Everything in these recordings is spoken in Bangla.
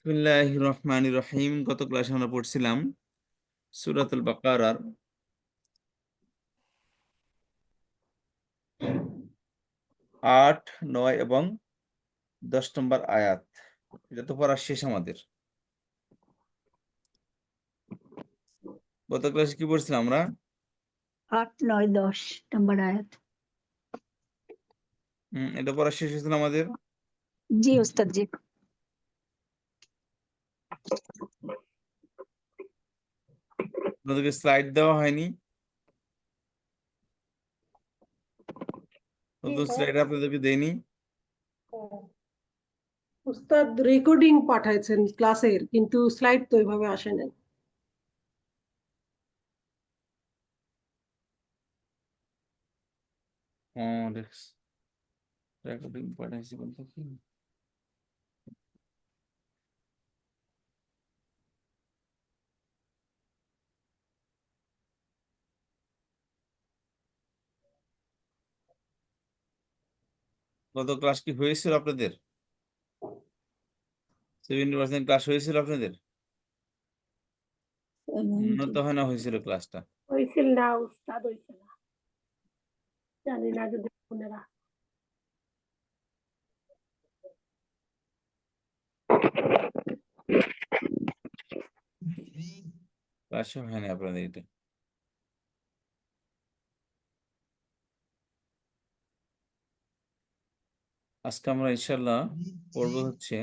বিসমিল্লাহির রহমানির রহিম। গত ক্লাসে আমরা পড়ছিলাম সূরাতুল বাকারার 8, 9 এবং 10 নম্বর আয়াত। এটা তো পড়া শেষ আমাদের। গত ক্লাসে কি পড়ছিলাম আমরা? 8, 9, 10 নম্বর আয়াত। এটা পড়া শেষ হয়েছিল আমাদের। জি ওস্তাদ জি। আপনাদেরকে স্লাইড দেওয়া হয়নি, নতুন স্লাইড আপনাদেরকে দেয়নি। উস্তাদ রেকর্ডিং পাঠাইছেন ক্লাসের, কিন্তু স্লাইড তো এভাবে আসে নাই। রেকর্ডিং পাঠাইছি বলতে কি? গত ক্লাস কি হয়েছিল আপনাদের? 70% ক্লাস হয়েছিল আপনাদের? মনে তো হয় না হয়েছিল ক্লাসটা। হয়েছিল না উস্তাদ, হয়েছিল না, জানি না যদি আপনারা। ক্লাসে হয় না আপনাদের এটা। আজকে আমরা ইনশাল্লাহ পড়বো হচ্ছে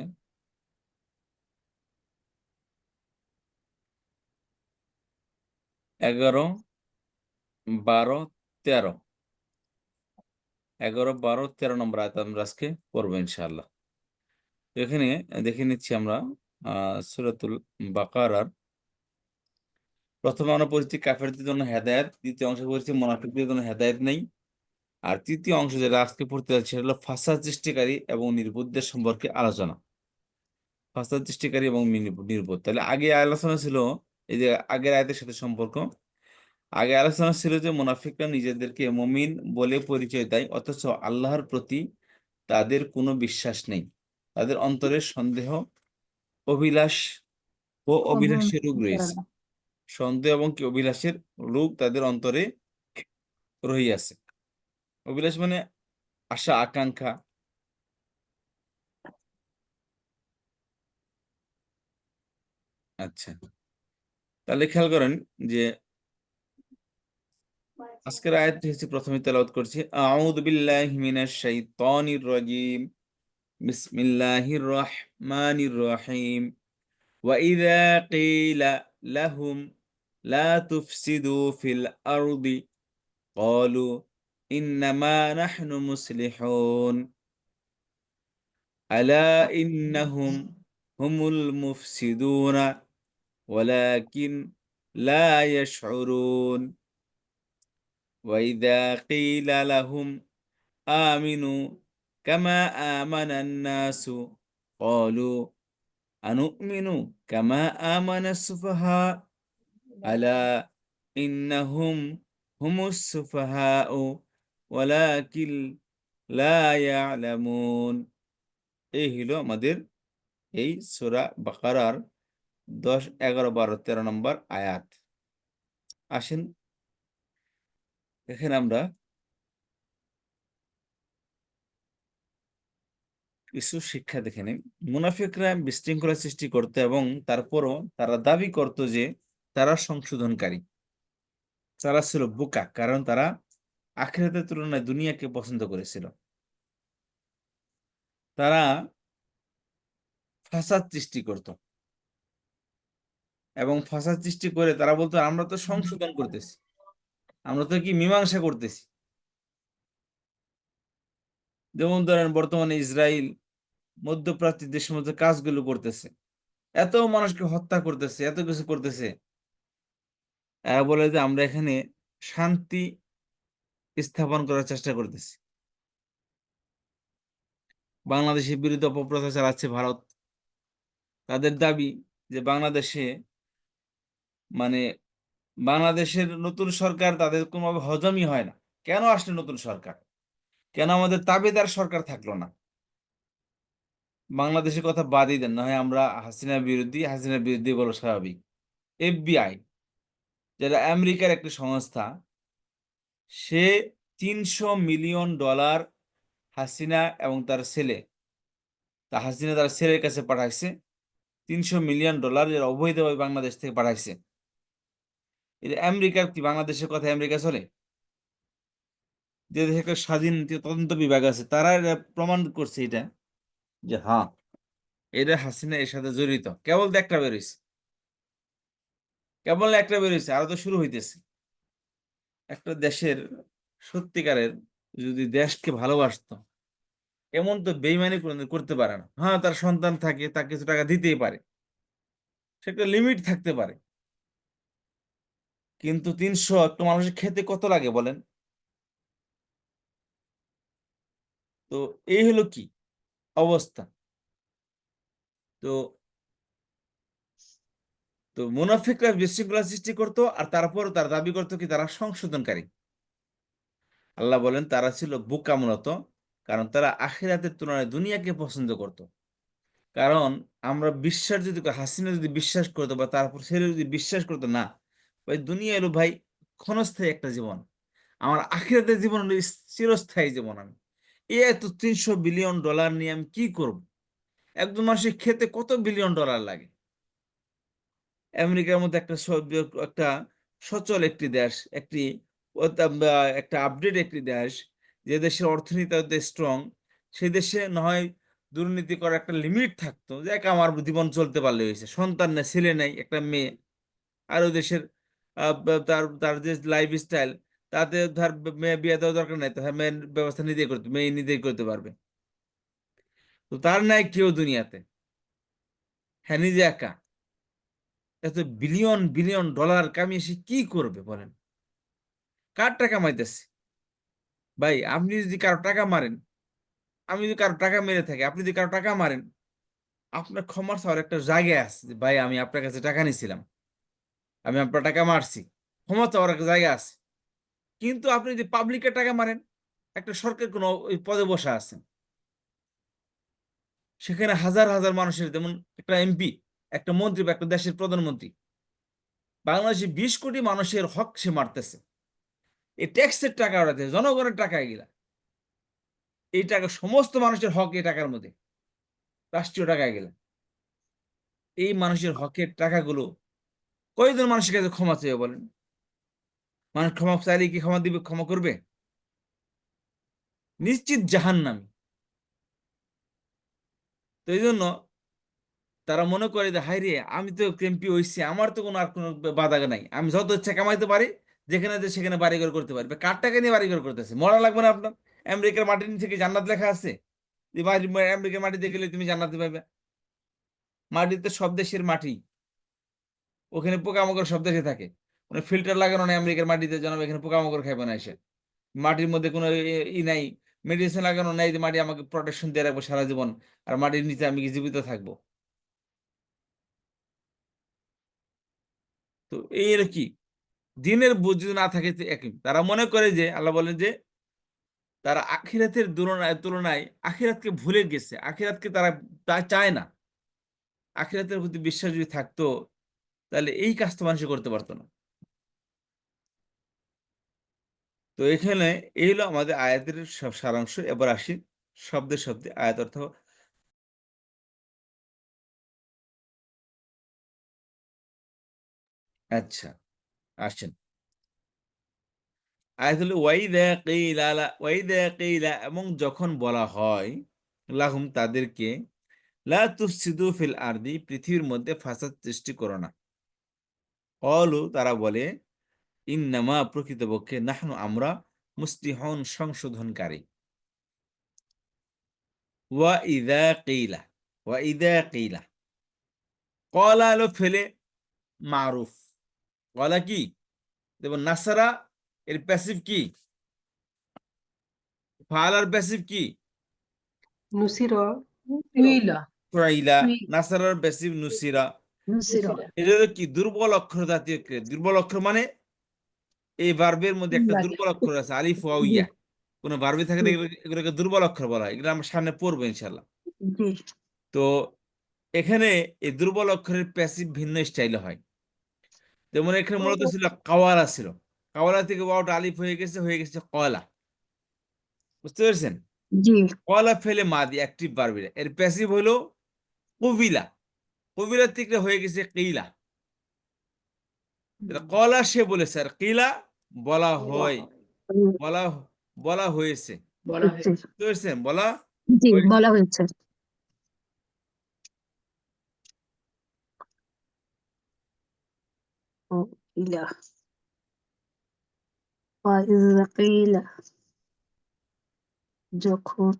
11, 12, 13। 11, 12, 13 নম্বর আয়াত আমরা আজকে পড়বো ইনশাআল্লাহ। এখানে দেখে নিচ্ছি আমরা সূরাতুল বাকারার প্রথম আমরা পড়েছি কাফেরদের জন্য হেদায়েত, দ্বিতীয় অংশ পড়েছি মুনাফিকদের জন্য হেদায়েত নেই, আর তৃতীয় অংশ যেটা আজকে পড়তে যাচ্ছে সেটা হলো ফাসাদ সৃষ্টিকারী এবং নির্বুদ্ধদের সম্পর্কে আলোচনা। ফাসাদ সৃষ্টিকারী এবং নির্বোধ। তাহলে আগে আলোচনা ছিল, এই যে আগের আয়াতের সাথে সম্পর্ক। আগে আলোচনা ছিল যে মুনাফিকরা নিজেদেরকে মুমিন বলে পরিচয় দেয়, অথচ আল্লাহর প্রতি তাদের কোনো বিশ্বাস নেই। তাদের অন্তরে সন্দেহ, অভিলাষ ও অভিলাষের রোগ রয়েছে। সন্দেহ এবং কি অভিলাষের রোগ তাদের অন্তরে রহিয়াছে। অভিলাষ মানে আশা আকাঙ্ক্ষা। আচ্ছা, তাহলে খেয়াল করেন যে আজকের আয়াতটি হচ্ছে, প্রথমে তেলাওয়াত করছি, আউযু বিল্লাহি মিনাশ শাইতানির রাজিম, বিসমিল্লাহির রহমানির রহিম। وإذا قيل لهم لا تفسدوا في الأرض قالوا إنما نحن مصلحون ألا إنهم هم المفسدون ولكن لا يشعرون وإذا قيل لهم آمنوا كما آمن الناس قالوا أنؤمن كما آمن السفهاء ألا إنهم هم السفهاء ولكن لا يعلمون। এই হলো আমাদের এই সূরা বাকারার 10, 11, 12, 13 নম্বর আয়াত। আসেন এখানে আমরা কিছু শিক্ষা দেখে নিই। মুনাফিকরা বিশৃঙ্খলা সৃষ্টি করত এবং তারপরও তারা দাবি করত যে তারা সংশোধনকারী। তারা ছিল বোকা, কারণ তারা আখিরাতের তুলনায় দুনিয়াকে পছন্দ করেছিল। তারা ফাসাদ সৃষ্টি করত এবং ফাসাদ সৃষ্টি করে তারা বলতো আমরা তো সংশোধন করতেছি, আমরা তো কি মীমাংসা করতেছি। যেমন ধরেন বর্তমানে ইসরায়েল মধ্যপ্রাচ্যের দেশের মধ্যে কাজগুলো করতেছে, এত মানুষকে হত্যা করতেছে, এত কিছু করতেছে। এরা বলে যে আমরা এখানে শান্তি স্থাপন করার চেষ্টা করতেছি। বাংলাদেশের বিরুদ্ধে অপপ্রচার চালাচ্ছে ভারত। তাদের দাবি যে বাংলাদেশে, মানে বাংলাদেশের নতুন সরকার তাদের কোনোভাবে হজমই হয় না। কেন আসলে নতুন সরকার? কেন আমাদের তাবেদার সরকার থাকলো না? বাংলাদেশের কথা বাদই দেন, না হয় আমরা হাসিনা বিরোধী বলো স্বাভাবিক। FBI, যেটা আমেরিকার একটি সংস্থা, সে $300 মিলিয়ন হাসিনা এবং তার ছেলে, হাসিনা তার ছেলের কাছে পাঠাইছে। $300 মিলিয়ন যেটা অবৈধভাবে বাংলাদেশ থেকে পাঠাইছে। এটা আমেরিকার কি বাংলাদেশের কথা আমেরিকা চলে? যে দেশে একটা স্বাধীন তদন্ত বিভাগ আছে, তারা এটা প্রমাণ করছে এটা, যে হ্যাঁ এটা হাসিনা এর সাথে জড়িত। কেবল তো একটা বেরোইছে, আরো তো শুরু হইতেছে। একটা দেশের সত্যিকারের যদি দেশকে ভালোবাসতো, এমন তো বেইমানি কোনোদিন করতে পারে না। হ্যাঁ, তার সন্তান থাকে, তাকে কিছু টাকা দিতেই পারে, সেটা লিমিট থাকতে পারে, কিন্তু 300 একটা মানুষের খেতে কত লাগে বলেন? তো এই হলো কি অবস্থা। তো তো মুনাফিকরা বিশৃঙ্খলা সৃষ্টি করতো, আর তারপর তার দাবি করতো কি তারা সংশোধনকারী। আল্লাহ বলেন তারা ছিল বোকা মূলত, কারণ তারা আখিরাতের তুলনায় দুনিয়াকে পছন্দ করত। কারণ আমরা বিশ্বাস যদি হাসিনা যদি বিশ্বাস করতো, বা তারপর ছেলে যদি বিশ্বাস করতো, না ভাই দুনিয়া এলো ভাই ক্ষণস্থায়ী একটা জীবন, আমার আখিরাতের জীবন হলো চিরস্থায়ী জীবন। আমি এত $300 বিলিয়ন নিয়ে আমি কি করব? একজন মানুষের খেতে কত $1 বিলিয়ন লাগে? আমেরিকার মধ্যে একটা সচল একটি দেশ, একটা আপডেট একটি দেশ, যে দেশের অর্থনীতি স্ট্রং, সেই দেশে না হয় দুর্নীতি করার একটা লিমিট থাকতো, যে আমার জীবন চলতে পারলে হয়েছে, সন্তান নেই, ছেলে নেই, একটা মেয়ে। আর ওই দেশের তার তার যে লাইফ স্টাইল, তাতে ধর মেয়ে বিয়ে দেওয়ার দরকার নাই, তার মেয়ের ব্যবস্থা মেয়ে নিজেই করতে পারবে। তো তার নাই কেউ দুনিয়াতে, হ্যাঁ নিজে একা। এত $বিলিয়ন কামিয়ে সে কি করবে বলেন? কার টাকা কামাইতেছে? ভাই আপনি যদি কারো টাকা মারেন, আমি যদি কারো টাকা মেরে থাকি, আপনি যদি কারো টাকা মারেন, আপনার ক্ষমা চাওয়ার একটা জায়গা আছে, যে ভাই আমি আপনার কাছে টাকা নিয়েছিলাম, আমি আপনার টাকা মারছি, ক্ষমা চাওয়ার একটা জায়গা আছে। কিন্তু আপনি যদি পাবলিকের টাকা মারেন, একটা সরকার কোনো ওই পদে বসা আছেন, সেখানে হাজার হাজার মানুষের, যেমন একটা MP, একটা মন্ত্রী বা একটা দেশের প্রধানমন্ত্রী, বাংলাদেশে 20 কোটি মানুষের হক সে মারতেছে। এই ট্যাক্সের টাকা ওড়াতে, জনগণের টাকা এগুলা, এই টাকা সমস্ত মানুষের হক এই টাকার মধ্যে, রাষ্ট্রীয় টাকা এগুলা। এই মানুষের হকের টাকাগুলো কয়জন মানুষের কাছে ক্ষমা চেয়ে বলেন? মানুষ ক্ষমা চাইলে কি ক্ষমা দিবে? ক্ষমা করবে? নিশ্চিত জাহান্নামী। তো এই জন্য তারা মনে করে যে হাই রে, আমি তো এমপি হইছি, আমার তো কোনো আর কোনো বাধা নাই, আমি যত ইচ্ছা কামাইতে পারি, যেখানে যে সেখানে বাড়িঘর করতে পারি। কার টাকা নিয়ে বাড়িঘর করতেছে? মরা লাগবে না আপনার? আমেরিকার মাটির নিচে কি জান্নাত লেখা আছে? যে আমেরিকার মাটিতে গেলে তুমি জান্নাত পাবে? মাটিতে সব দেশের মাটি, ওখানে পোকামাকড় সব দেশে থাকে। মানে ফিল্টার লাগানো নেই আমেরিকার মাটিতে, যেন এখানে পোকামাকড় খাইবে না এসে। মাটির মধ্যে কোনো নাই, মেডিসিন লাগানো নাই যে মাটি আমাকে প্রোটেকশন দিয়ে রাখবো সারা জীবন, আর মাটির নিচে আমি কি জীবিত থাকবো? তো এর কি দিনের বুঝ যদি না থাকে তো একই। তারা মনে করে যে আল্লাহ বলেন যে তারা আখিরাতের তুলনায় আখিরাতকে ভুলে গেছে, আখিরাতকে তারা চায় না। আখিরাতের প্রতি বিশ্বাস যদি থাকতো, তাহলে এই কাজটা মানুষ করতে পারতো না। তো এখানে এই হলো আমাদের আয়াতের সব সারাংশ। এবার আসি শব্দে শব্দে আয়াত অর্থ। আচ্ছা, আসেন। আয়াত হলো ওয়াইদা কিলা, এবং যখন বলা হয় লাহুম তাদেরকে, লা তুফসিদু ফিল আরদি, পৃথিবীর মধ্যে ফাসাদ সৃষ্টি করো না। ক্বালু, তারা বলে, ইন্নামা, প্রকৃতপক্ষে, নাহনু, আমরা, মুসলিহুন, সংশোধনকারী। ওয়া ইদা কিলা, ক্বালা হলো ফেলে মারুফ। ক্বালা কি? যেমন নাসারা, এর প্যাসিভ কি? ফালার প্যাসিভ কি? নুসিরা উইলা ফাইলা। We- নাসারার passive Nusira. নুসিরা এটা হলো কি? দুর্বল অক্ষর জাতীয় ক্রিয়া। দুর্বল অক্ষর মানে এই ভার্বের মধ্যে একটা লাগে। দুর্বল অক্ষর আছে, আলিফ ওয়া জি ইয়া। কোন ভার্বে থাকে জি এগুলোকে দুর্বল অক্ষর বলা হয়। এগুলো আমরা সামনে পড়বো ইনশাল্লাহ। জি তো এখানে এই দুর্বল অক্ষরের প্যাসিভ ভিন্ন স্টাইলে হয়। যেমন এখানে মূলত ছিল কাওয়ালা ছিল, কাওয়ালা থেকে ওয়াওটা আলিফ হয়ে গেছে কয়লা। বুঝতে পেরেছেন? জি কয়লা ফেলে মাদি অ্যাক্টিভ ভার্ব, এর প্যাসিভ হলো কুবিলা, কুবিলা থেকে হয়ে গেছে কিলা। এটা কলা সে বলেছে, আর কিলা বলা হয়, বলা বলা হয়েছে। হচ্ছে। বুঝতে পেরেছেন? বলা জি হয়েছে। বলা হয়েছে। ও ইলা ওয়াইজা কিলা, যখন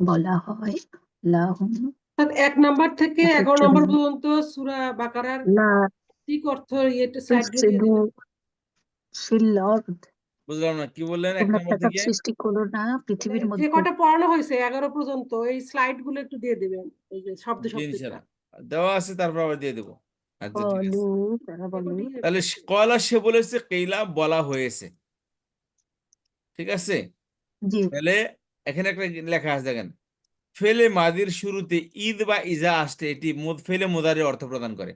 বলা হয় লাহুম অর্থাৎ 1 নাম্বার থেকে 11 নাম্বার পর্যন্ত সূরা বাকারার লা ঠিক অর্থ স্লাইড গুলো দিয়ে তুফসিদু দিবেন। ফিল আরদ, বুঝলাম না কি বললেন এক তোমরা নম্বর ফাসাদ থেকে? সৃষ্টি করো না পৃথিবীর যে মধ্যে। কটা পড়ানো হয়েছে 11 পর্যন্ত এই স্লাইড গুলো একটু দিয়ে দিবেন, এই যে শব্দ জি শব্দটা ইনশাল্লাহ দেওয়া আছে, তারপর আবার দিয়ে দেবো। আচ্ছা ঠিক আছে। বলু তারা বলে তাহলে কয়লা সে বলেছে, কিলা বলা হয়েছে। ঠিক আছে? জি তাহলে এখানে একটা লেখা আছে দেখেন, ফেলে মাদির শুরুতে ঈদ বা ইজা আসলে এটি ফেলে মুদারির অর্থ প্রদান করে।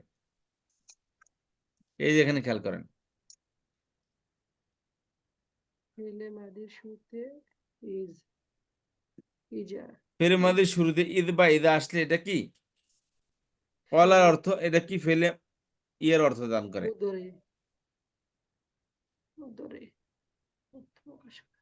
এই যে এখানে খেয়াল করেন, ফেলে মাদির শুরুতে ইজ ইজা ফেলে মাদির শুরুতে ঈদ বা ইজা আসলে এটা কি কয়লার অর্থ, এটা কি ফেলে ইয়ের অর্থ দান করে। উদরে উদরে অর্থ প্রকাশ করে।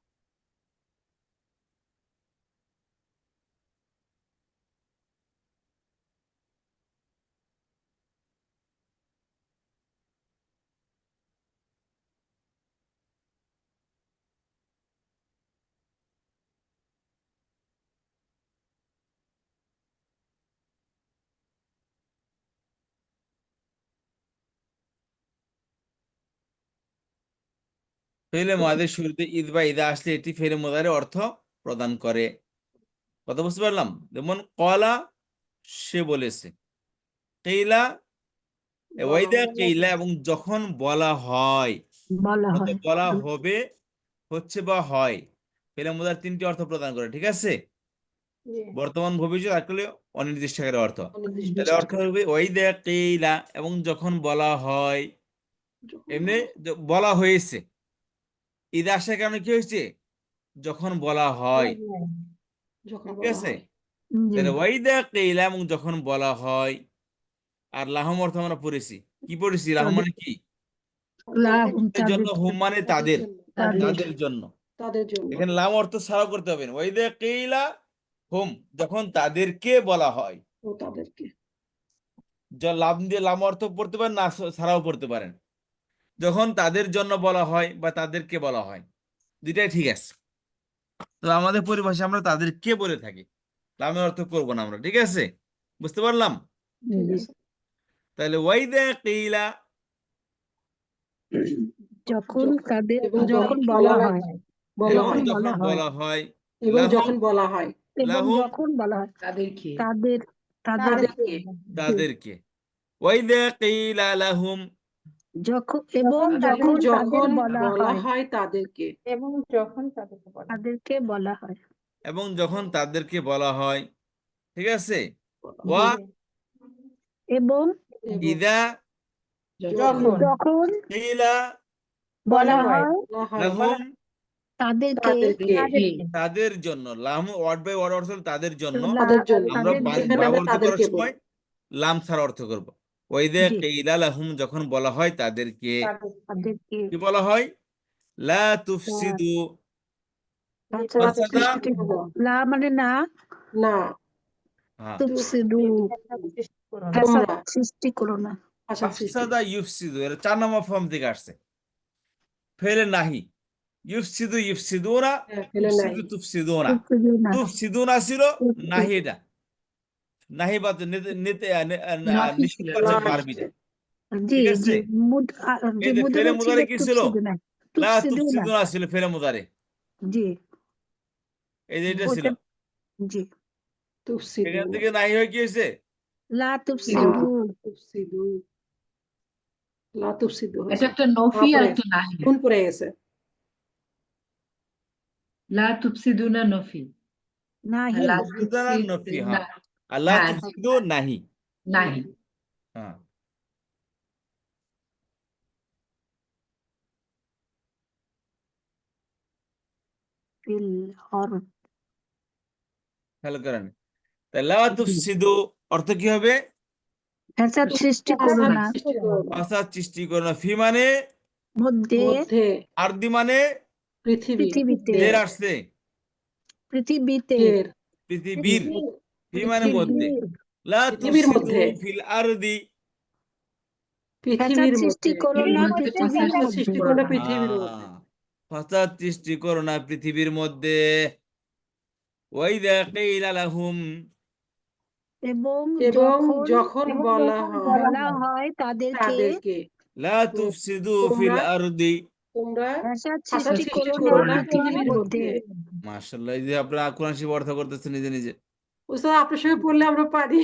ফেলে মাদির শুরুতে ঈদ বা ইজা আসলে এটি ফেলে মুদারির অর্থ প্রদান করে। কথা বুঝতে পারলাম? যেমন কয়লা সে বলেছে, কিলা ওয়াইদা কিলা, এবং যখন বলা হয়, বলা হয়। বলা হবে, হচ্ছে বা হয়, ফেলে মুদার তিনটি অর্থ প্রদান করে। ঠিক আছে? জি, বর্তমান ভবিষ্যৎ আসলে অনির্দিষ্টকালের অর্থ। তাহলে অনির্দিষ্ট অর্থ হবে ওয়াইদা কিলা, এবং যখন বলা হয়, যখন এমনি বলা হয়েছে। ঈদ আসার কারণে কি হয়েছে? যখন বলা হয়। যখন ঠিক বলা আছে? হয় জি তাহলে ওয়াইদা কিলা, এবং যখন বলা হয়। আর লাহম অর্থ আমরা পড়েছি, কি পড়েছি? লাহম মানে কি? লাহুম এর জন্য, তাদের হুম মানে তাদের, তাদের তাদের জন্য। তাদের জন্য এখানে লাম অর্থ ছাড়াও করতে হবে। ওয়াইদা কিলা হুম, যখন তাদেরকে বলা হয়। ও তাদেরকে লাম দিয়ে লাম অর্থ পড়তে পারেন, না ছাড়াও পড়তে পারেন। যখন তাদের জন্য বলা হয় বা তাদেরকে বলা হয়, দুটাই ঠিক আছে। তো আমাদের পরিভাষায় আমরা তাদেরকে বলে থাকি, লামের অর্থ করব না আমরা। ঠিক আছে? বুঝতে পারলাম? ঠিক জি। আছে। তাহলে ওয়াইদা কিলা, যখন তাদের এবং যখন বলা হয় বলা এবং হয় যখন যখন বলা হয় বলা হয়, এবং লাহুম, যখন বলা হয় এবং লাহুম যখন বলা হয় তাদেরকে তাদের তাদের তাদেরকে তাদেরকে, ওয়াইদা কিলা লাহুম, যখন এবং এবং যখন তাদের যখন বলা বলা হয় হয় তাদেরকে এবং যখন তাদেরকে বলা হয়। তাদেরকে বলা হয়। এবং যখন তাদেরকে বলা হয়। ঠিক আছে? বলা ওয়া হয়। এবং এবং ইদা যখন যখন কিলা বলা বলা হয় হয় বলা হয় লাহুম, তাদেরকে তাদেরকে তাদের জন্য। লাম ওয়ার্ড বাই ওয়ার্ড অর্থ হলো তাদের জন্য। তাদের জন্য আমরা তাদের জন্য এখানে আমরা ব্যবহৃত করার তাদেরকে সময় বলি লাম ছাড়া অর্থ করব। ওয়াইদা জি কিলা লাহুম, যখন বলা হয় তাদেরকে, তাদেরকে কি বলা হয়? লা তুফসিদু, ফাসাদ ফাসাদা, সৃষ্টি লা মানে না, না হ্যাঁ, তুফসিদু ফাসাদ তোমরা সৃষ্টি করো না। ভাষা সৃষ্টি আফসাদা ইউফসিদু, এর 4 নম্বর ফর্ম থেকে আসছে। ফেলে নাহি, ইউফসিদু ইউফসিদুনা, ফেলে নাই তুফসিদুনা। তুফসিদু না তুফসিদুনা ছিল নাহি, এটা নাহি বা নফি ছিল নিষেধবাচক না বারবিটা। জি ঠিক জি আছে? যে এই যে ফেলে মুদ্রা ছিল মুদারে কি ছিল? তুফসিদু না, লা তুফসিদু না। তুফসিদুনা ছিল ফেলে মুদারে। জি এই যে এটা ছিল। ওটা জি তুফসিদু এখান থেকে নাহি হয়ে কি হয়েছে? লা তুফসিদু তুফসিদু লা তুফসিদু এটা হয়েছে একটা নফি আর একটা নাহি। কোন পড়ে গেছে লা তুফসিদুনা নফি। নাহি লা মুফসিদুন আর নফি, তুফসিদু হ্যাঁ। না- আল্লাহ হ্যাঁ, তুফসিদু নাহি, নাহি। হ্যাঁ। ফিল আরদ খেয়াল করেন, তাই লা তুফসিদু অর্থ কি হবে? ফ্যাসাদ সৃষ্টি করো ফাসাদ না সৃষ্টি করো না ফাসাদ সৃষ্টি করো না, ফি মানে মধ্যে মধ্যে আরদি মানে পৃথিবী পৃথিবীতে জের আসছে, পৃথিবীতে এর পৃথিবীর, ফি মানে পৃথিবী মধ্যে, লা পৃথিবীর তুফসিদু মধ্যে ফিল আরদি, ফ্যাসাদ পৃথিবীর সৃষ্টি মধ্যে করো না মধ্যে পৃথিবীর ফাসাদ ফাসাদ মধ্যে সৃষ্টি করো করো না না। পৃথিবীর মধ্যে ফাসাদ সৃষ্টি করো না পৃথিবীর মধ্যে। ওয়াইদা কিলা লাহুম, এবং এবং যখন যখন বলা হয় বলা হয় তাদেরকে তাদেরকে লা তুফসিদু ফিল তোমরা আরদি, তোমরা ফ্যাসাদ ফাসাদ সৃষ্টি সৃষ্টি করো করো না না পৃথিবীর পৃথিবীর মধ্যে মধ্যে। মাশাআল্লাহ, এই যে আপনারা কোরআন শরীফ অর্থ করতেছেন নিজে নিজে, ওস্তাদ আপনার সঙ্গে পড়লে আমরা পারি,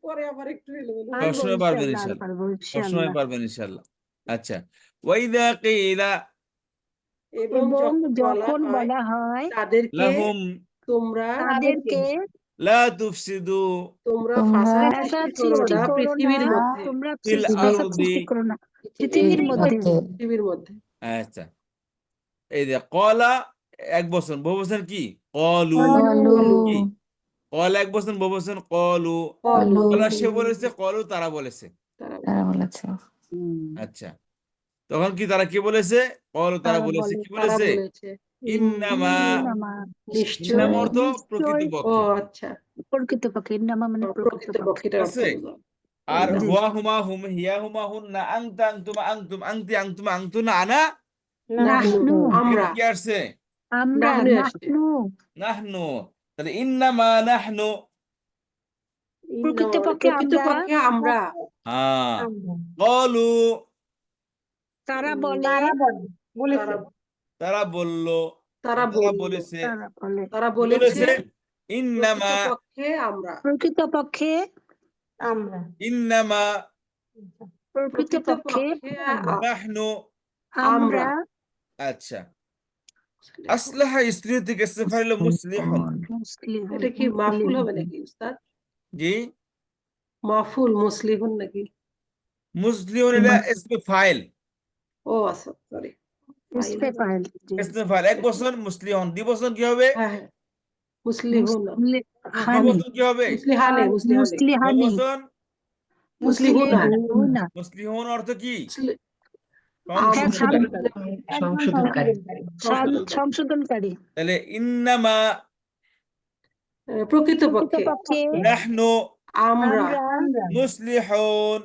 পরে আবার একটু এলোমেলো হয়ে পারবো সবসময় যায়। পারবেন ইনশাআল্লাহ আর ইনশাআল্লাহ, পারবো সবসময় ইনশাআল্লাহ পারবেন ইনশাআল্লাহ। আচ্ছা, ওয়াইদা কিলা এবং এবং যখন যখন বলা হয় বলা হয় তাদেরকে লাহুম তোমরা তাদেরকে লা তুফসিদু তোমরা ফাসাদ ফ্যাসাদ সৃষ্টি করো সৃষ্টি না করো না পৃথিবীর মধ্যে তোমরা ফিল ফ্যাসাদ আরদি, সৃষ্টি করো না পৃথিবীর মধ্যে পৃথিবীর মধ্যে আচ্ছা, এই যে কলা এক বচন, বহু বচন কি কলু, কলু কি কল এক বচন, বহু বচন কলু, কলু কলা সে বলেছে, কলু তারা বলেছে। তারা আচ্ছা, তখন কি তারা কি বলেছে? কলু তারা তারা বলেছে, বলে কি তারা বলেছে? বলেছে ইন্নামা, ইন্নামা ইন্নামা নিশ্চয় অর্থ নিশ্চয় ও প্রকৃতপক্ষে, আচ্ছা প্রকৃতপক্ষে ইন্নামা মানে প্রকৃতপক্ষে প্রকৃতপক্ষের ঠিক অর্থ আছে? বোঝাও। আর জি হুয়া হুমা হুম, হিয়া হুমা হুন্না, আংতা আংতুমা আংতুম, আংতি আংতুমা আংতুনা, আনা, নাহনু আমরা এখানে কি আসছে? আমরা নাহনু আসছে নাহনু নাহনু, তাহলে ইন্নামা নাহনু, প্রকৃতপক্ষে আমরা প্রকৃতপক্ষে আমরা হ্যাঁ, কলু তারা বলে তারা তারা বলল, তারা তারা বলল বলেছে, তারা কি বলেছে বলেছে? ইন্নামা, প্রকৃতপক্ষে ইন্নামা প্রকৃতপক্ষে নাহনু, আমরা আচ্ছা। আসলাহা স্ত্রী থেকে ইস্তেফাল হলো মুসলিহুন, মুসলিম এটা কি মাফুল হবে নাকি উস্তাদ? জি, মাফুল মুসলিহুন নাকি? মুসলিহুন এটা ইসমে ফাইল, ও আচ্ছা সরি ইস্তেফাইল জি ইসমে ফাইল, এক বছর মুসলিহুন, দুই বছর কি হবে? হ্যাঁ হ্যাঁ মুসলিহুন তিন হানি বছর কি হবে? মুসলিহানে মুসলিহানে ছয় মুসলিহানি বছর মুসলিহুনা মুসলিহুনা মুসলিহুন অর্থ কি? আমরা সংশোধনকারী। সংশোধনকারী তাহলে ইন্নামা প্রকৃতপক্ষে প্রকৃতপক্ষে নাহনু আমরা আমরা মুসলিহুন,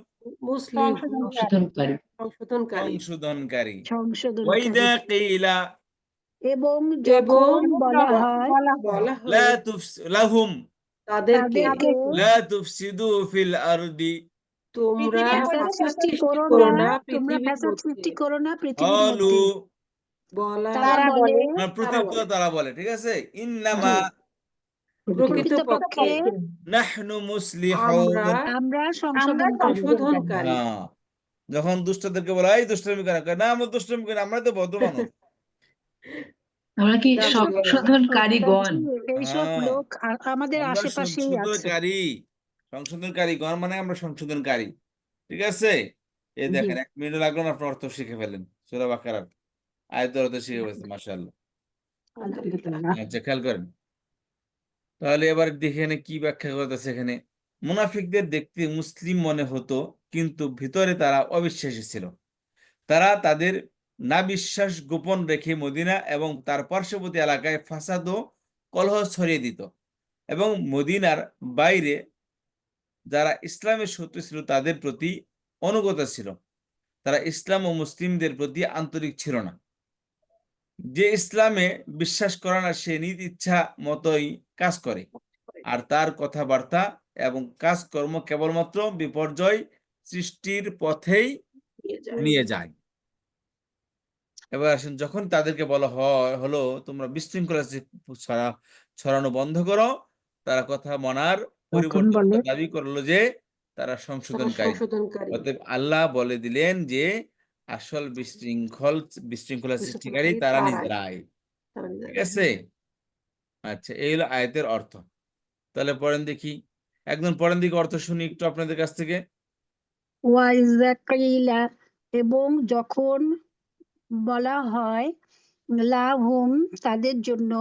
মুসলিহুন সংশোধনকারী। সংশোধনকারী সংশোধনকারী। সংশোধনকারী ওয়াইদা কিলা এবং এবং যখন বলা হয় বলা লা হয় লাহুম তাদেরকে তাদেরকে লা তুফসিদু ফিল আরদি, তোমরা ফ্যাসাদ ফাসাদ সৃষ্টি সৃষ্টি করো করো না না তোমরা পৃথিবীর ফ্যাসাদ মধ্যে সৃষ্টি করো না পৃথিবীর ক্বালু, মধ্যে বলা তারা বলে মানে প্রত্যুত্তর তারা বলে, ঠিক আছে? ইন্নামা প্রকৃতপক্ষে প্রকৃতপক্ষে নাহনু মুসলিহুন, আমরা আমরা সংশোধনকারী সংশোধনকারী হ্যাঁ, যখন দুষ্টদেরকে বলা হয় দুষ্টমি করে, কয়, না আমরা দুষ্টমি করি, আমরা তো ভদ্র মানুষ। আমরা কি যাক সংশোধনকারীগণ? এইসব হ্যাঁ, লোক আমাদের আমরা আশেপাশেই আছে সংশোধনকারী গণ, মানে আমরা সংশোধনকারী, ঠিক আছে? এই জি দেখেন 1 মিনিট লাগলো না, আপনার অর্থ শিখে ফেলেন সূরা বাকারার আয়াতের অর্থ শিখে ফেলেছেন, মাশাআল্লাহ। আলহামদুলিল্লাহ আচ্ছা, খেয়াল করেন, তাহলে এবার দেখে এখানে কি ব্যাখ্যা করতেছে। এখানে মুনাফিকদের দেখতে মুসলিম মনে হতো, কিন্তু ভিতরে তারা অবিশ্বাসী ছিল। তারা তাদের না বিশ্বাস গোপন রেখে মদিনা এবং তার পার্শ্ববর্তী এলাকায় ফাসাদ ও কলহ ছড়িয়ে দিত, এবং মদিনার বাইরে যারা ইসলামের শত্রু ছিল তাদের প্রতি অনুগত ছিল। তারা ইসলাম ও মুসলিমদের প্রতি আন্তরিক ছিল না। যে ইসলামে বিশ্বাস করে না সে নিজ ইচ্ছা মতোই কাজ করে, আর তার কথাবার্তা এবং কাজকর্ম কেবলমাত্র বিপর্যয় সৃষ্টির পথেই নিয়ে যায়। এবার আসেন, যখন তাদেরকে বলা হলো তোমরা বিশৃঙ্খলা ছড়ানো বন্ধ করো, তারা কথা মানার তখন পরিবর্তে বলে দাবি করলো যে তারা সংশোধনকারী। সংশোধনকারী অতএব আল্লাহ বলে দিলেন যে আসল বিশৃঙ্খলা সৃষ্টিকারী তারা তারাই নিজেরাই, তারা ঠিক নিজেরাই। আছে? আচ্ছা, এই হলো আয়াতের অর্থ। তাহলে পড়েন দেখি, একদম পড়েন দেখি অর্থ শুনি একটু আপনাদের কাছ থেকে। ওয়াইজা কিলা, এবং যখন বলা হয় লাহুম তাদের জন্য,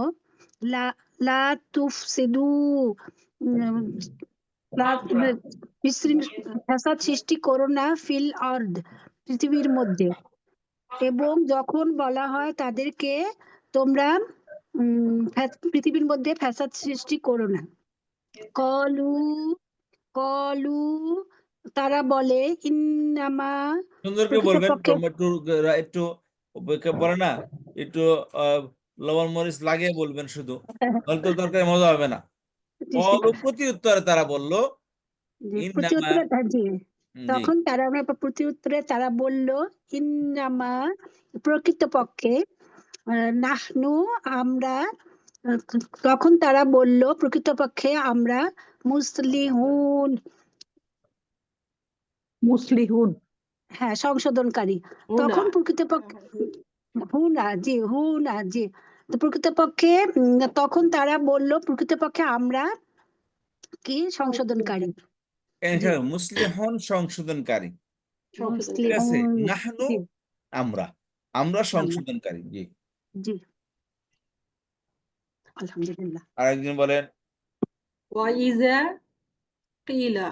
লা লা তুফসিদু, ফ্যাসাদ সৃষ্টি করো না ফিল আরদ, পৃথিবীর মধ্যে। এবং যখন বলা হয় তাদেরকে তোমরা পৃথিবীর মধ্যে ফ্যাসাদ সৃষ্টি করো না, কলু কলু তারা বলে ইন্নামা, সুন্দর করে বলবেন, প্রকৃতপক্ষে একটু একটু বলে না, একটু আহ, লবণ মরিচ লাগিয়ে বলবেন শুধু, তাহলে তো তরকারি মজা হবে না। প্রতি উত্তরে তারা বলল প্রতি ইন্নামা, উত্তরে জি, জি, তখন তারা আমরা প্রতি উত্তরে তারা বলল ইন্নামা, প্রকৃতপক্ষে, নাহনু আমরা, আহ, তখন তারা বলল প্রকৃতপক্ষে আমরা মুসলিহুন, মুসলিহুন হ্যাঁ সংশোধনকারী। হুনা তখন প্রকৃতপক্ষে হুনা জি, তো প্রকৃতপক্ষে তখন তারা বলল প্রকৃতপক্ষে আমরা কি সংশোধনকারী। জি, মুসলিহন সংশোধনকারী, ঠিক আছে। মুসলিহুন, নাহনু জি আমরা, আমরা আমরা, সংশোধনকারী, জি। জি আলহামদুলিল্লাহ। আরেকজন বলেন, ওয়াইজা কিলা,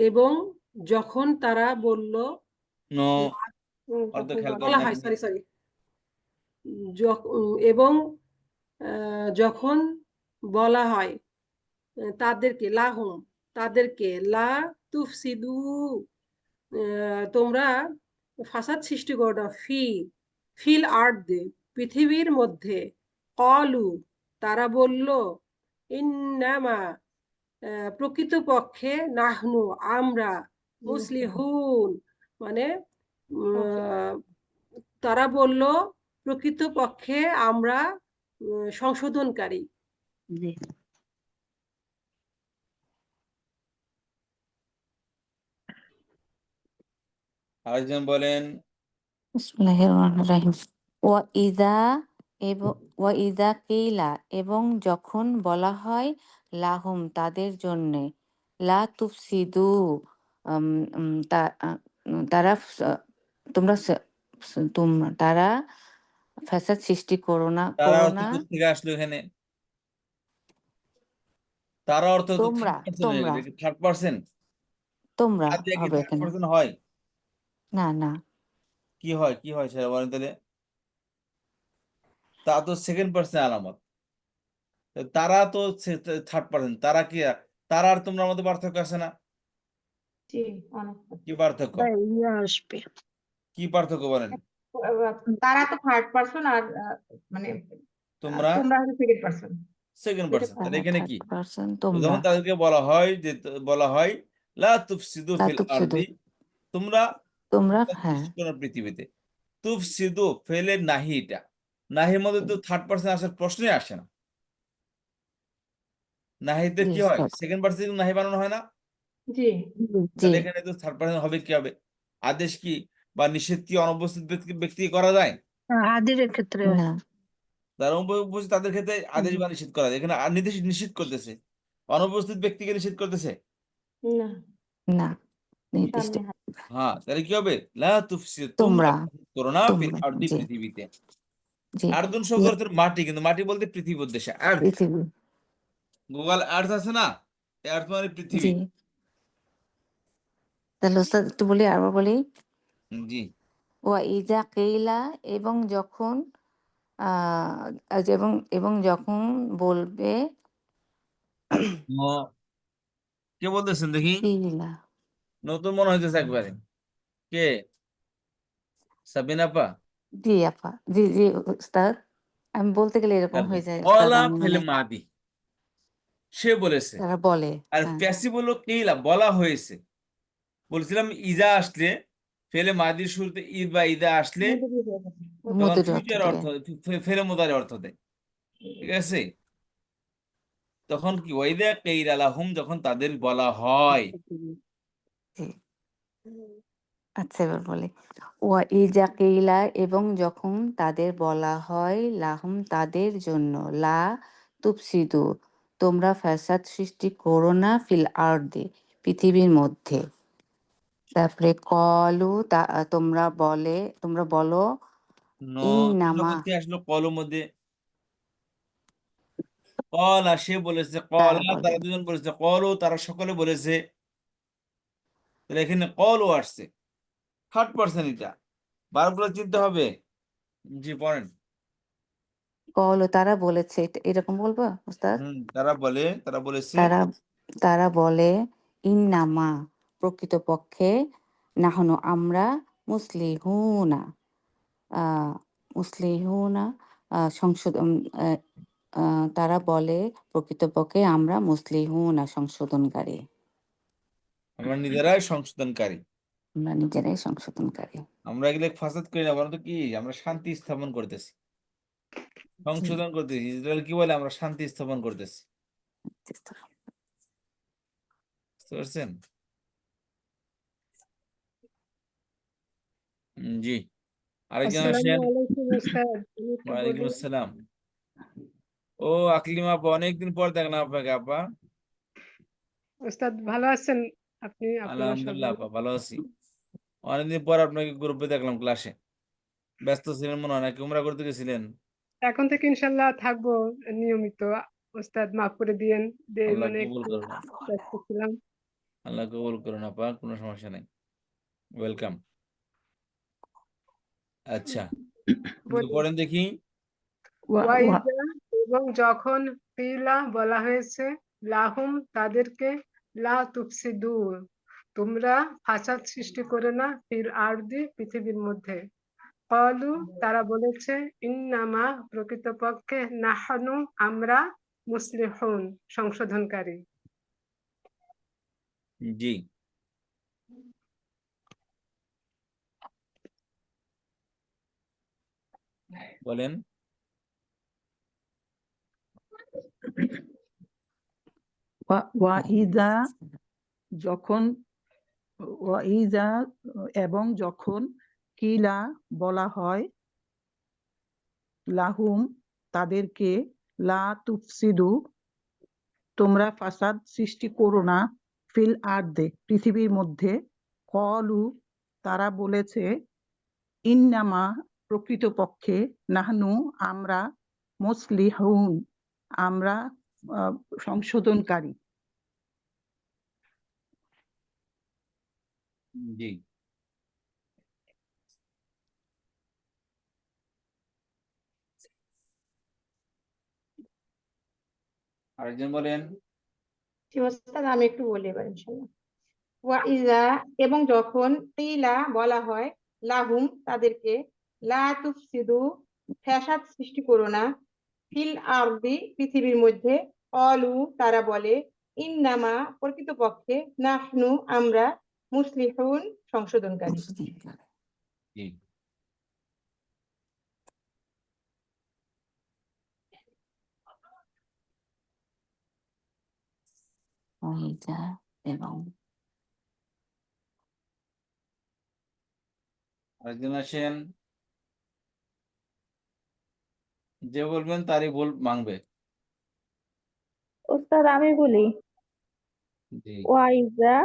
এবং যখন তারা বলল, নো, অর্থ তখন খেয়াল করেন বলা না হয়, আপনি। সরি সরি, এবং যখন বলা হয় তাদেরকে, লাহুম তাদেরকে, লা তুফসিদু তোমরা ফাসাদ সৃষ্টি করো না, ফিল আরদে পৃথিবীর মধ্যে, কলু তারা বলল, ইন্নামা প্রকৃতপক্ষে, নাহনু আমরা, মুসলিহুন মানে আহ, তারা বলল প্রকৃতপক্ষে আমরা সংশোধনকারী। জি আরেকজন বলেন, বিসমিল্লাহির রহমানির রহিম। ওয়াইদা ওয়াইদা কিলা, এবং যখন বলা হয় লাহুম তাদের জন্যে, লা তুফসিদু উম, উম, তা- আহ, তারা তোমরা তারা ফ্যাসাদ সৃষ্টি তারা করো অর্থ না, থেকে আসলো এখানে? তারা অর্থ তো তোমরা থার্ড পার্সন হয়ে তোমরা গেল, থার্ড পার্সন। তোমরা আর দিয়ে কি হবে থার্ড এখানে। পার্সন হয়? না না, কি হয়, কি হয় সেটা বলেন তাহলে। তা তো সেকেন্ড পার্সন আলামত। তো তারা তো থার্ড পার্সন, তারা কি, তারা আর তোমরা মধ্যে পার্থক্য আছে না? জি অনেক কি পার্থক্য, ইয়ে আসবে। কি পার্থক্য বলেন? তারা তো থার্ড পারসন আর মানে তোমরা তোমরা হচ্ছে সেকেন্ড পারসন। সেকেন্ড পার্সন, তাহলে এখানে কি? থার্ড পার্সন তো তোমরা, যখন তাদেরকে বলা হয় যে, বলা হয় লা তুফসিদু লা ফিল তুফসিদু আরদি, তোমরা তোমরা, হ্যাঁ সৃষ্টি করো পৃথিবীতে। তুফসিদু ফেলে নাহি, এটা নাহির মধ্যে তো থার্ড পার্সন আসার প্রশ্নই আসে না। নাহিতে কি ইয়েস হয়, স্যার, সেকেন্ড পার্সন নাহি বানানো হয় না? জি জি তাহলে এখানে তো থার্ড পার্সন হবে কি হবে? আদেশ কি বা নিষেধ কি অনুপস্থিত ব্যক্তি করা যায়? আদিরের ক্ষেত্রে হয়। না যারা অনুপস্থিত তাদের ক্ষেত্রে আদেশ বা নিষেধ করা যায়, এখানে নির্দেশ নিষেধ করতেছে, অনুপস্থিত ব্যক্তিকে নিষেধ করতেছে। না না, নির্দিষ্ট সামনে হাত। হ্যাঁ, তাহলে কি হবে, লা তুফসিদ তোমরা তোমরা করো না ফিল তোমরা আরদি, জি পৃথিবীতে। জি আর্দুন শব্দ অর্থ মাটি, কিন্তু মাটি বলতে পৃথিবী উদ্দেশ্যে আর্থ। পৃথিবী, গুগল আর্থ আছে না, এই আর্থ মানে পৃথিবী। জি। তাহলে ওস্তাদ একটু বলি, আবার বলি। জি, ওয়া ইজা কিলা, এবং যখন এবং এবং যখন বলবে ও, কে বলতেছেন দেখি, কিলা, নতুন মনে হইতেছে একবারে। কে, সাবিনা আপা? জি আপা, জি জি উস্তাদ, আমি বলতে গেলে এরকম হয়ে যায় উস্তাদ, কলা আমি ফিল মাদি, সে বলেছে। তারা বলে, আর হ্যাঁ প্যাসিভ হলো কিলা, বলা হয়েছে। বলছিলাম ইজা আসলে, ফেলে মাদির শুরুতে ঈদ বা ইদা আসলে মধ্যে দিয়ে হয়ে গেছে। তখন মধুর অর্থ ফিউচার দেবে, অর্থ, ফেলে মুদারে অর্থ দেয়, ঠিক আছে। তখন কি ওয়াইদা কিলা লাহুম, যখন তাদের বলা হয়, জি আচ্ছা এবার বলি। ওয়া ইজা কিলা এবং যখন তাদের বলা হয় লাহুম তাদের জন্য লা তুফসিদু তোমরা ফাসাদ সৃষ্টি করো না ফিল আরদি পৃথিবীর মধ্যে। তারপরে কলু তোমরা বলো ন ইন্নামা কোথা থেকে আসলো কলম মধ্যে? কলা সে বলেছে, তারা কলা বলে তারা দুজন বলেছে, কলও তারা সকলে বলেছে। তাহলে এখানে কলও আসছে, থার্ড পার্সন, এটা বারবার চিনতে হবে। জি পড়েন। কলু তারা বলেছে এরকম বলবো উস্তাদ? তারা বলেছে তারা তারা বলে ইন্নামা প্রকৃতপক্ষে নাহনু আমরা মুসলিহুনা আহ মুসলিহুনা সংশোধন তারা বলে প্রকৃতপক্ষে আমরা মুসলিহুনা সংশোধনকারী। আমরা নিজেরাই সংশোধনকারী। আমরা নিজেরাই সংশোধনকারী। আমরা এগুলো ফাসাদ করি না, বরঞ্চ কি আমরা শান্তি স্থাপন করতেছি, জি সংশোধন করতেছি। ইসরায়েল কি বলে? আমরা শান্তি স্থাপন করতেছি। বুঝতে পারছেন? জি। আরেকজন আসসালামু আসেন। আলাইকুম ওস্তাদ, আমি একটু ওয়ালাইকুম বলি। আসসালাম। ও আকলিমা আপা, অনেকদিন পর দেখলাম আপনাকে আপা। ওস্তাদ ভালো আছেন আপনি? আপনারা আলহামদুলিল্লাহ সবাই? আপা, ভালো আছি। অনেকদিন পর আপনাকে গ্রুপে দেখলাম ক্লাসে। ব্যস্ত ছিলেন মনে হয়, নাকি উমরা করতে গেছিলেন? এখন থেকে ইনশাল্লাহ থাকবো নিয়মিত। ওস্তাদ মাফ করে দিয়েন যে আল্লাহ মানে কবুল একটু করুন। ব্যস্ত ছিলাম। আল্লাহ কবুল করুন আপা, কোনো সমস্যা নেই। ওয়েলকাম। আচ্ছা, বলি, পড়েন দেখি। ওয়া ওয়া ওয়াইজা এবং যখন কিলা বলা হয়েছে লাহুম তাদেরকে লা তুফসিদু তোমরা ফাসাদ সৃষ্টি করে না ফিল আরদি পৃথিবীর মধ্যে। কলু তারা বলেছে ইন্নামা প্রকৃতপক্ষে নাহানু আমরা মুসলিহুন সংশোধনকারী। জি বলেন। ওয়া ইজা যখন ওয়া ইজা এবং যখন কিলা বলা হয় লাহুম তাদেরকে লা তুফসিদু তোমরা ফাসাদ সৃষ্টি করো না ফিল আরদে পৃথিবীর মধ্যে। কলু তারা বলেছে ইন্নামা প্রকৃতপক্ষে নাহনু আমরা মুসলিহুন আমরা সংশোধনকারী। জি আরেকজন বলেন। জি ওস্তাদ, আমি একটু বলি এবার ইনশাল্লাহ। ওয়া ইজা এবং যখন কিলা বলা হয় লাহুম তাদেরকে লা তুফসিদু ফ্যাসাদ সৃষ্টি করো না ফিল আরদি পৃথিবীর মধ্যে। অলু তারা বলে ইন্নামা প্রকৃতপক্ষে নাহনু আমরা মুসলিহুন সংশোধনকারী। জি ওইটা এবং আরেকজন আসেন। যে বলবেন তারই ভুল ভাঙবে। ওস্তাদ আমি বলি, জি ওয়াইজা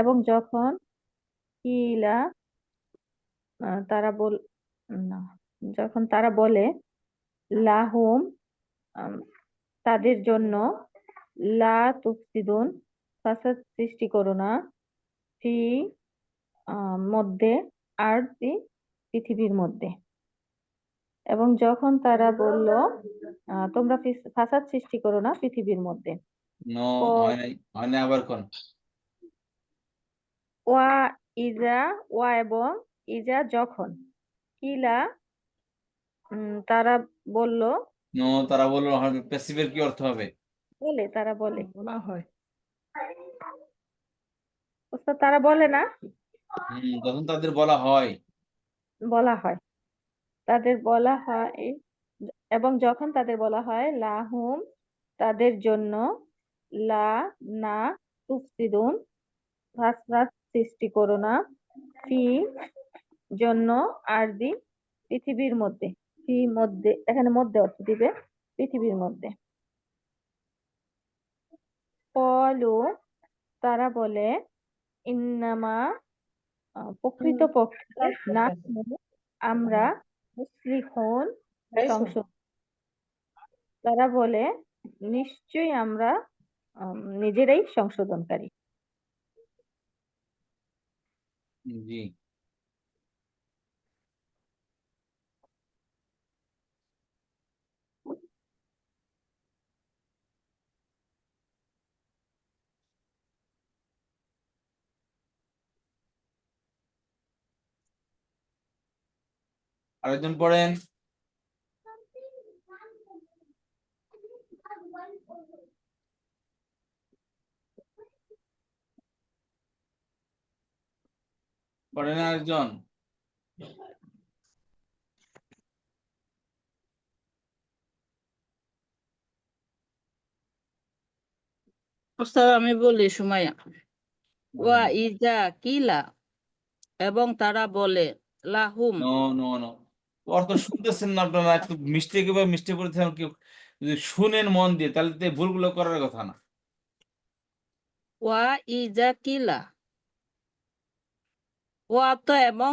এবং যখন কিলা তারা না যখন তারা বলে লাহুম আম, তাদের জন্য লা তুফসিদুন ফাসাদ সৃষ্টি করো না ফি মধ্যে আরদি পৃথিবীর মধ্যে। এবং যখন তারা বলল তোমরা ফাসাদ সৃষ্টি করো না পৃথিবীর মধ্যে। নো, ক- হয় নাই, হয় নাই, আবার কোন? ওয়া ইজা ওয়া এবং ইজা যখন কিলা তারা বলল নো, তারা বললো প্যাসিভের কি অর্থ হবে? তারা বলে বলা হয় ওস্তাদ তারা বলে না, তখন তাদের বলা হয়। বলা হয় তাদের বলা হয়। এবং যখন তাদের বলা হয় লাহুম তাদের জন্য লা না তুফসিদুন ফাসাদ সৃষ্টি করো না ফি জন্য আরদি পৃথিবীর মধ্যে, ফি মধ্যে, এখানে মধ্যে অর্থ দিবে পৃথিবীর মধ্যে। কলু তারা বলে ইন্নামা প্রকৃতপক্ষে নাহনু আমরা মুসলিহুন সংশোধন। তারা বলে নিশ্চয়ই আমরা নিজেরাই সংশোধনকারী। জি। আরেকজন পড়েন। পড়েন আরেকজন। ওস্তাদ আমি বলি সুমাইয়া। ওয়া বলেন। ইজা কিলা এবং তারা বলে লাহুম নো নো নো, অর্থ শুনতেছেন না আপনারা, একটু মিস্টেক বা মিস্টেক করেছেন কেউ, যদি শুনেন মন দিয়ে তাহলে তো এই ভুলগুলো করার কথা না। ওয়া ইজা কিলা, ওয়া তো এবং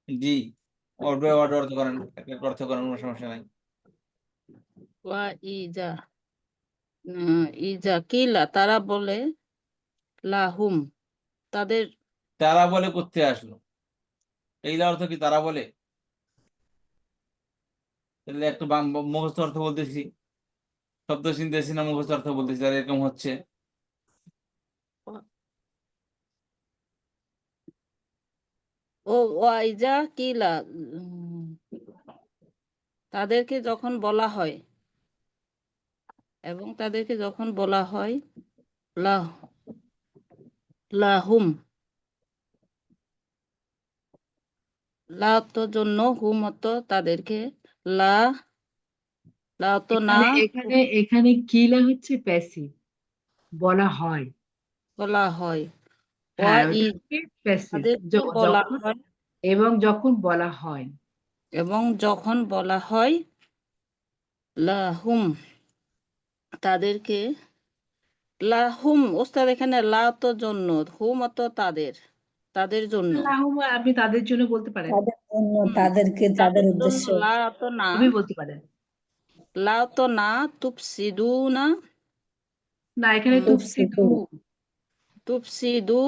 জি, অর্ডার অর্ডার অর্থ করেন, এক এক অর্থ করেন, কোনো সমস্যা নাই। ওয়া ইজা ইজা কিলা তারা বলে লাহুম তাদের, তারা বলে করতে আসলো, এইটা অর্থ কি তারা বলে? তাহলে একটু মুখস্থ অর্থ বলতেছি, শব্দ চিনতেছি না, মুখস্থ অর্থ বলতেছি, আর এরকম হচ্ছে। ও ওয়া ইজা কিলা তাদেরকে যখন বলা হয়, এবং তাদেরকে যখন বলা হয় লাহুম, লা তো জন্য, হুম তো তাদেরকে, লা লা তো না এখানে এখানে এখানে কিলা হচ্ছে প্যাসিভ, বলা হয়। বলা হয়। ওয়া হ্যাঁ, ই ওটাকে প্যাসিভ, তাদেরকে বলা যখন হয়, এবং যখন বলা হয়। এবং যখন বলা হয় লাহুম তাদেরকে, লাহুম ওস্তাদ এখানে লা তো জন্য, হুম তো তাদের, তাদের জন্য, আল্লাহুম্মা আপনি তাদের জন্য বলতে পারেন, তাদের জন্য, হুম, তাদেরকে, তাদের তাদের জন্য উদ্দেশ্য। লা তো না, তুমি বলতে পারেন। লা তো না তুফসিদু না, না, এখানে তুফসিদু, তুফসিদু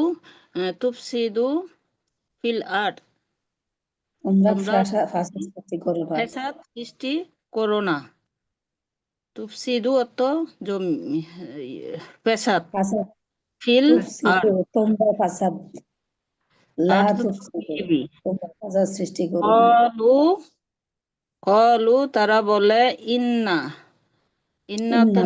তুফসিদু ফিল আর্ট, তোমরা তোমরা ফাসাদ সৃষ্টি করো না। ফ্যাসাদ সৃষ্টি করো না। তুফসিদু অর্থ জমি, ফ্যাসাদ, ফাসাদ ফিল আর্ট তুফসিদু, তোমরা ফাসাদ, লা আর্থ তুফসিদু, পৃথিবী। তোমরা ফাসাদ সৃষ্টি করো না। কলু কলু তারা বলে ইন্না, ইন্না তো ইন্না